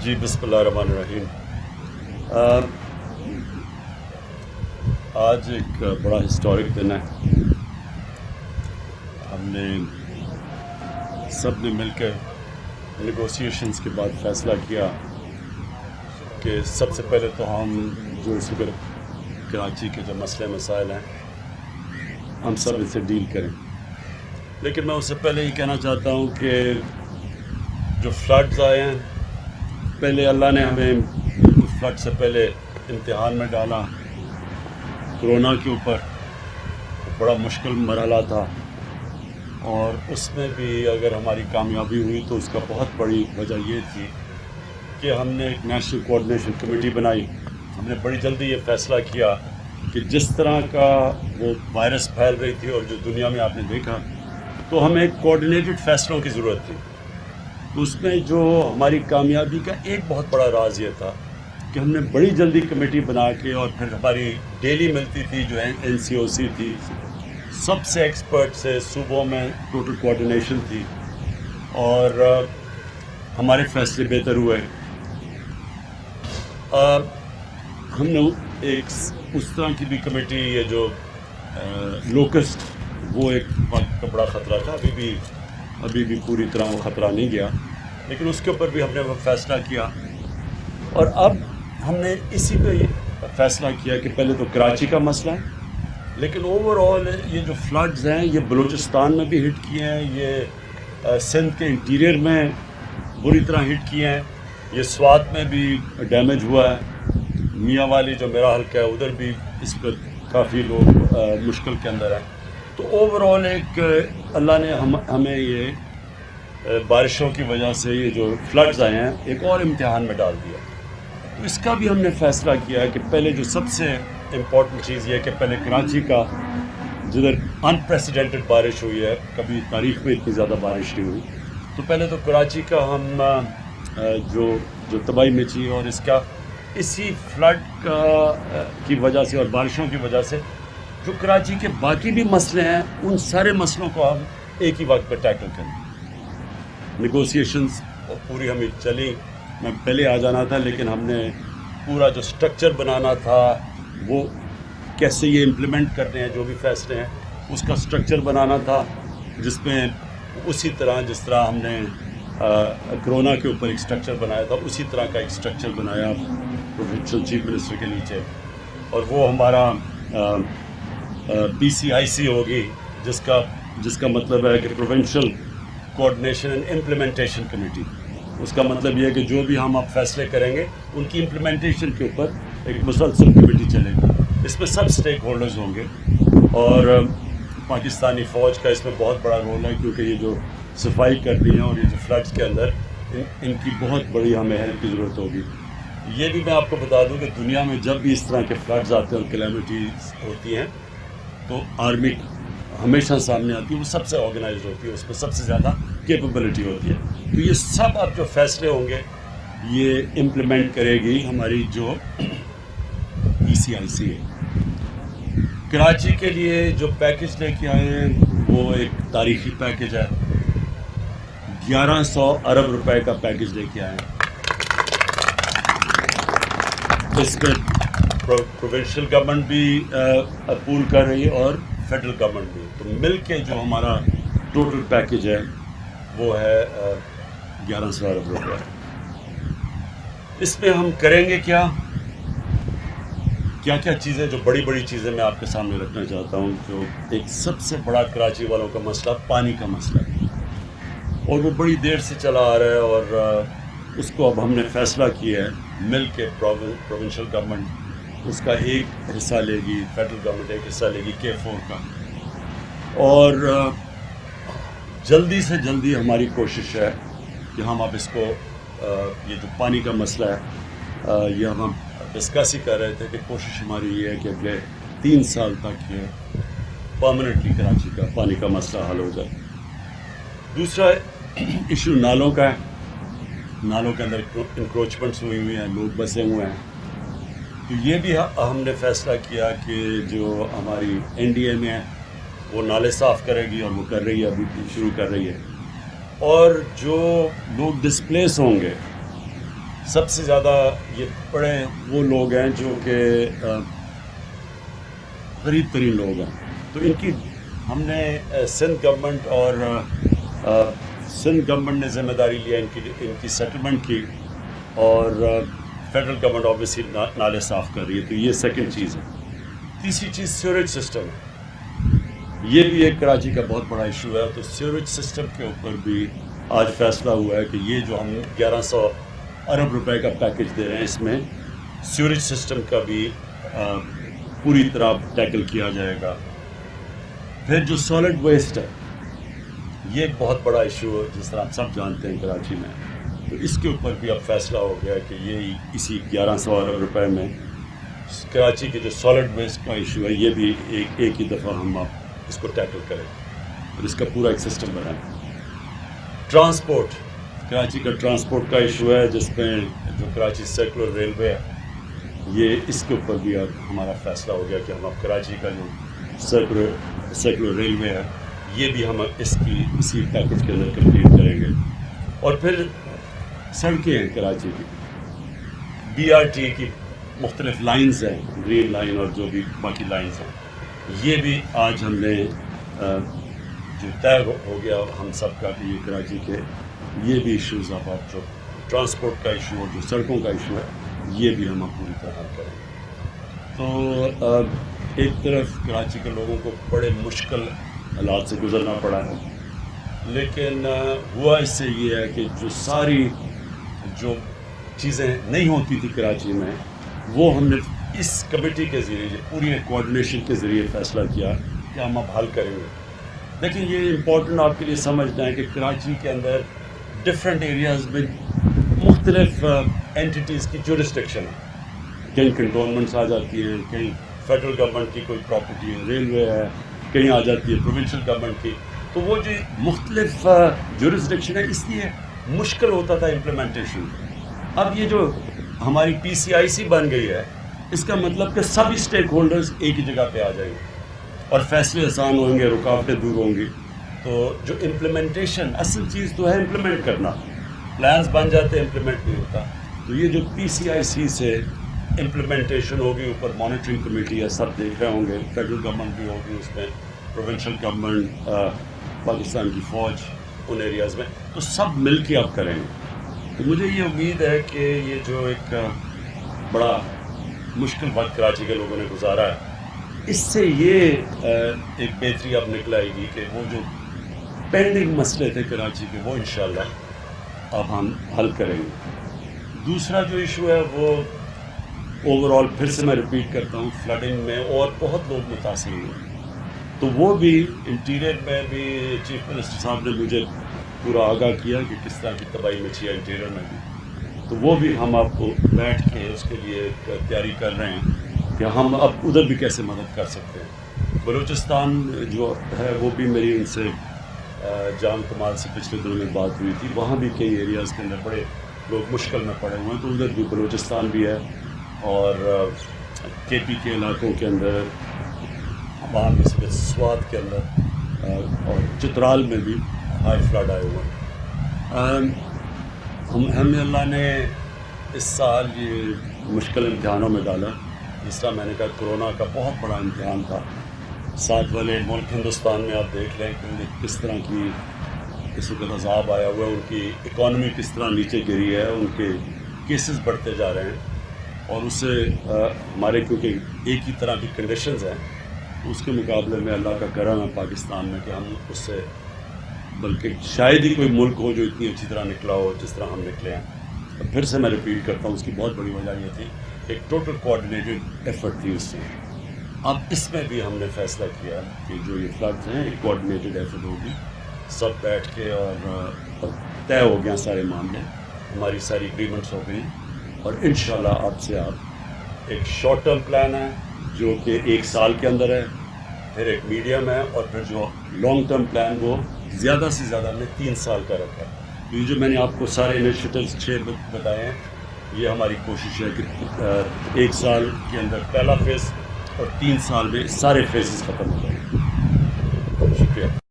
جی بسم اللہ الرحمن الرحیم. آج ایک بڑا ہسٹورک دن ہے. ہم نے سب نے مل کر نیگوسیشنز کے بعد فیصلہ کیا کہ سب سے پہلے تو ہم جو اس وقت کراچی کے جو مسئلے مسائل ہیں ہم سب ان سے ڈیل کریں. لیکن میں اس سے پہلے یہ کہنا چاہتا ہوں کہ جو فلڈز آئے ہیں، پہلے اللہ نے ہمیں فلڈ سے پہلے امتحان میں ڈالا. کرونا کے اوپر بڑا مشکل مرحلہ تھا، اور اس میں بھی اگر ہماری کامیابی ہوئی تو اس کا بہت بڑی وجہ یہ تھی کہ ہم نے ایک نیشنل کوآرڈینیشن کمیٹی بنائی. ہم نے بڑی جلدی یہ فیصلہ کیا کہ جس طرح کا وہ وائرس پھیل رہی تھی اور جو دنیا میں آپ نے دیکھا، تو ہمیں ایک کوآرڈینیٹڈ فیصلوں کی ضرورت تھی. تو اس میں جو ہماری کامیابی کا ایک بہت بڑا راز یہ تھا کہ ہم نے بڑی جلدی کمیٹی بنا کے، اور پھر ہماری ڈیلی ملتی تھی جو NCOC تھی، سب سے ایکسپرٹ سے صوبوں میں ٹوٹل کوآرڈینیشن تھی، اور ہمارے فیصلے بہتر ہوئے. ہم نے ایک اس طرح کی بھی کمیٹی، یہ جو لوکسٹ، وہ ایک وقت کا بڑا خطرہ تھا. ابھی بھی پوری طرح وہ خطرہ نہیں گیا، لیکن اس کے اوپر بھی ہم نے وہ فیصلہ کیا. اور اب ہم نے اسی پہ فیصلہ کیا کہ پہلے تو کراچی کا مسئلہ ہے، لیکن اوور آل یہ جو فلڈز ہیں یہ بلوچستان میں بھی ہٹ کیے ہیں، یہ سندھ کے انٹیریئر میں بری طرح ہٹ کیے ہیں، یہ سوات میں بھی ڈیمیج ہوا ہے، میاں والی جو میرا حلقہ ہے ادھر بھی اس پر کافی لوگ مشکل کے اندر ہیں. تو اوور آل ایک اللہ نے ہمیں یہ بارشوں کی وجہ سے یہ جو فلڈز آئے ہیں ایک اور امتحان میں ڈال دیا. تو اس کا بھی ہم نے فیصلہ کیا کہ پہلے جو سب سے امپورٹنٹ چیز یہ ہے کہ پہلے کراچی کا، جدھر انپریسیڈنٹڈ بارش ہوئی ہے، کبھی تاریخ میں اتنی زیادہ بارش نہیں ہوئی، تو پہلے تو کراچی کا ہم جو تباہی مچی، اور اس کا اسی فلڈ کی وجہ سے اور بارشوں کی وجہ سے جو کراچی کے باقی بھی مسئلے ہیں، ان سارے مسئلوں کو ہم ایک ہی وقت پہ ٹیکل کریں. نیگوسیشنز پوری ہمیں چلی. میں پہلے آ جانا تھا، لیکن ہم نے پورا جو سٹرکچر بنانا تھا، وہ کیسے یہ امپلیمنٹ کرنے ہیں، جو بھی فیصلے ہیں اس کا سٹرکچر بنانا تھا، جس میں اسی طرح جس طرح ہم نے کرونا کے اوپر ایک سٹرکچر بنایا تھا، اسی طرح کا ایک سٹرکچر بنایا پروونشل چیف منسٹر کے نیچے. اور وہ ہمارا PCIC ہوگی، جس کا مطلب ہے کہ provincial coordination and implementation committee. اس کا مطلب یہ ہے کہ جو بھی ہم اب فیصلے کریں گے ان کی امپلیمنٹیشن کے اوپر ایک مسلسل کمیٹی چلے گی. اس میں سب سٹیک ہولڈرز ہوں گے، اور پاکستانی فوج کا اس میں بہت بڑا رول ہے، کیونکہ یہ جو صفائی کرنی ہے اور یہ جو فلڈز کے اندر ان کی بہت بڑی ہمیں ہیلپ کی ضرورت ہوگی. یہ بھی میں آپ کو بتا دوں کہ دنیا میں جب بھی اس طرح کے فلڈز آتے ہیں اور کلیمٹیز ہوتی ہیں، تو آرمی ہمیشہ سامنے آتی ہے، وہ سب سے آرگنائزڈ ہوتی ہے، اس میں سب سے زیادہ کیپیبلٹی ہوتی ہے. تو یہ سب اب جو فیصلے ہوں گے یہ امپلیمنٹ کرے گی ہماری جو PCIC ہے. کراچی کے لیے جو پیکج لے کے آئے ہیں وہ ایک تاریخی پیکج ہے. 1100 ارب روپے کا پیکج لے کے آئے ہیں. اس میں پروونشل گورنمنٹ بھی اپول کر رہی ہے اور فیڈرل گورنمنٹ بھی. تو مل کے جو ہمارا ٹوٹل پیکج ہے وہ ہے 1100 ارب روپے. اس میں ہم کریں گے کیا چیزیں، جو بڑی چیزیں میں آپ کے سامنے رکھنا چاہتا ہوں. جو ایک سب سے بڑا کراچی والوں کا مسئلہ پانی کا مسئلہ ہے، اور وہ بڑی دیر سے چلا آ رہا ہے، اور اس کو اب ہم نے فیصلہ کیا ہے مل کے. پروونشل گورنمنٹ اس کا ایک حصہ لے گی، فیڈرل گورنمنٹ ایک حصہ لے گی K4 کا. اور جلدی سے جلدی ہماری کوشش ہے کہ ہم اب اس کو یہ جو پانی کا مسئلہ ہے، یہ ہم ڈسکس ہی کر رہے تھے کہ کوشش ہماری یہ ہے کہ اگلے 3 سال تک یہ پرماننٹلی کراچی کا پانی کا مسئلہ حل ہو جائے. دوسرا ایشو نالوں کا ہے. نالوں کے اندر انکروچمنٹس ہوئی ہیں، لوگ بسے ہوئے ہیں. تو یہ بھی ہم نے فیصلہ کیا کہ جو ہماری NDA میں ہے وہ نالے صاف کرے گی، اور وہ کر رہی ہے، ابھی شروع کر رہی ہے. اور جو لوگ ڈسپلیس ہوں گے سب سے زیادہ یہ پڑے وہ لوگ ہیں جو کہ غریب ترین لوگ ہیں. تو ان کی ہم نے سندھ گورنمنٹ اور سندھ گورنمنٹ نے ذمہ داری لیا ان کی سیٹلمنٹ کی, اور فیڈرل گورنمنٹ آبویسلی نالے صاف کر رہی ہے. تو یہ سیکنڈ چیز ہے. تیسری چیز سیوریج سسٹم ہے. یہ بھی ایک کراچی کا بہت بڑا ایشو ہے. تو سیوریج سسٹم کے اوپر بھی آج فیصلہ ہوا ہے کہ یہ جو ہم 1100 ارب روپے کا پیکج دے رہے ہیں, اس میں سیوریج سسٹم کا بھی پوری طرح ٹیکل کیا جائے گا. پھر جو سالڈ ویسٹ ہے, یہ ایک بہت بڑا ایشو ہے جس طرح آپ سب جانتے ہیں کراچی میں. تو اس کے اوپر بھی اب فیصلہ ہو گیا کہ یہ اسی 1100 ارب روپے میں کراچی کے جو سالڈ ویسٹ کا ایشو ہے, یہ بھی ایک ہی دفعہ ہم آپ اس کو ٹیکل کریں اور اس کا پورا ایک سسٹم بنائیں. ٹرانسپورٹ, کراچی کا ٹرانسپورٹ کا ایشو ہے جس میں جو کراچی سرکولر ریلوے ہے, یہ اس کے اوپر بھی اب ہمارا فیصلہ ہو گیا کہ ہم اب کراچی کا جو سرکولر ریلوے ہے یہ بھی ہم اسی پیکج کے اندر کمپلیٹ کریں گے. اور پھر سڑکیں ہیں کراچی کی, BRT کی مختلف لائنز ہیں, گرین لائن اور جو بھی باقی لائنز ہیں, یہ بھی آج ہم نے جو طے ہو گیا ہم سب کا کہ یہ کراچی کے یہ بھی ایشوز اب جو ٹرانسپورٹ کا ایشو اور جو سڑکوں کا ایشو ہے یہ بھی ہم اب پوری طرح حل کریں. تو ایک طرف کراچی کے لوگوں کو بڑے مشکل حالات سے گزرنا پڑا ہے, لیکن ہوا اس سے یہ ہے کہ جو ساری جو چیزیں نہیں ہوتی تھی کراچی میں وہ ہم نے اس کمیٹی کے ذریعے پوری کوآرڈینیشن کے ذریعے فیصلہ کیا کہ ہم اب حل کریں گے. لیکن یہ امپورٹنٹ آپ کے لیے سمجھنا ہے کہ کراچی کے اندر ڈفرینٹ ایریاز میں مختلف اینٹیز کی جورسڈکشن ہے. کہیں کنٹونمنٹس آ جاتی ہیں, کہیں فیڈرل گورنمنٹ کی کوئی پراپرٹی ہے, ریلوے ہے, کہیں آ جاتی ہے پروونشل گورنمنٹ کی. تو وہ جو مختلف جورسڈکشن ہے اس لیے مشکل ہوتا تھا امپلیمنٹیشن. اب یہ جو ہماری PCIC بن گئی ہے اس کا مطلب کہ سبھی اسٹیک ہولڈرز ایک ہی جگہ پہ آ جائیں گے اور فیصلے آسان ہوں گے, رکاوٹیں دور ہوں گی. تو جو امپلیمنٹیشن اصل چیز تو ہے امپلیمنٹ کرنا, پلانز بن جاتے ہیں امپلیمنٹ نہیں ہوتا. تو یہ جو PCIC سے امپلیمنٹیشن ہوگی, اوپر مانیٹرنگ کمیٹی ہے, سب دیکھ رہے ہوں گے, فیڈرل گورنمنٹ بھی ہوگی اس میں, پروونشل گورنمنٹ, پاکستان کی فوج ان ایریاز میں, تو سب مل کے اب کریں گے. تو مجھے یہ امید ہے کہ یہ جو ایک بڑا مشکل وقت کراچی کے لوگوں نے گزارا ہے اس سے یہ ایک بہتری اب نکل آئے گی کہ وہ جو پینڈنگ مسئلے تھے کراچی کے وہ انشاءاللہ اب ہم حل کریں گے. دوسرا جو ایشو ہے وہ اوور آل پھر سے میں ریپیٹ کرتا ہوں, فلڈنگ میں اور بہت لوگ متاثر ہوئے. تو وہ بھی انٹیریئر میں بھی چیف منسٹر صاحب نے مجھے پورا آگاہ کیا کہ کس طرح کی تباہی مچی ہے انٹیریئر میں بھی. تو وہ بھی ہم آپ کو بیٹھ کے اس کے لیے تیاری کر رہے ہیں کہ ہم اب ادھر بھی کیسے مدد کر سکتے ہیں. بلوچستان جو ہے وہ بھی میری ان سے جان کمال سے پچھلے دنوں میں بات ہوئی تھی, وہاں بھی کئی ایریاز کے اندر بڑے لوگ مشکل میں پڑے ہوئے ہیں. تو ادھر بھی بلوچستان بھی ہے اور KP کے علاقوں کے اندر, وہاں بھی سوات کے اندر اور چترال میں بھی ہائی فلڈ آئے ہوئے ہیں. ہمیں اللہ نے اس سال یہ مشکل امتحانوں میں ڈالا. جس طرح میں نے کہا کرونا کا بہت بڑا امتحان تھا. ساتھ والے ملک ہندوستان میں آپ دیکھ لیں کہ کس طرح کی اس وقت عذاب آیا ہوا ہے, ان کی اکانومی کس طرح نیچے گری ہے, ان کے کیسز بڑھتے جا رہے ہیں. اور اس سے ہمارے کیونکہ ایک ہی طرح کی کنڈیشنز ہیں, اس کے مقابلے میں اللہ کا کرم ہے پاکستان میں کہ ہم اس سے بلکہ شاید ہی کوئی ملک ہو جو اتنی اچھی طرح نکلا ہو جس طرح ہم نکلے ہیں. پھر سے میں ریپیٹ کرتا ہوں, اس کی بہت بڑی وجہ یہ تھی ایک ٹوٹل کوآرڈینیٹڈ ایفرٹ تھی اس سے. اب اس میں بھی ہم نے فیصلہ کیا کہ جو یہ فلڈز ہیں ایک کوآرڈینیٹڈ ایفرٹ ہوگی, سب بیٹھ کے اور طے ہو گیا سارے معاملے, ہماری ساری ایگریمنٹس ہو گئی. اور انشاءاللہ اب سے آپ ایک شارٹ ٹرم پلان ہے جو کہ 1 سال کے اندر ہے, پھر ایک میڈیم ہے, اور پھر جو لانگ ٹرم پلان وہ زیادہ سے زیادہ ہم نے 3 سال کا رکھا ہے. یہ جو میں نے آپ کو سارے انیشیٹوز 6 بتائے ہیں, یہ ہماری کوشش ہے کہ 1 سال کے اندر پہلا فیز اور 3 سال میں سارے فیزز ختم ہو جائیں. شکریہ.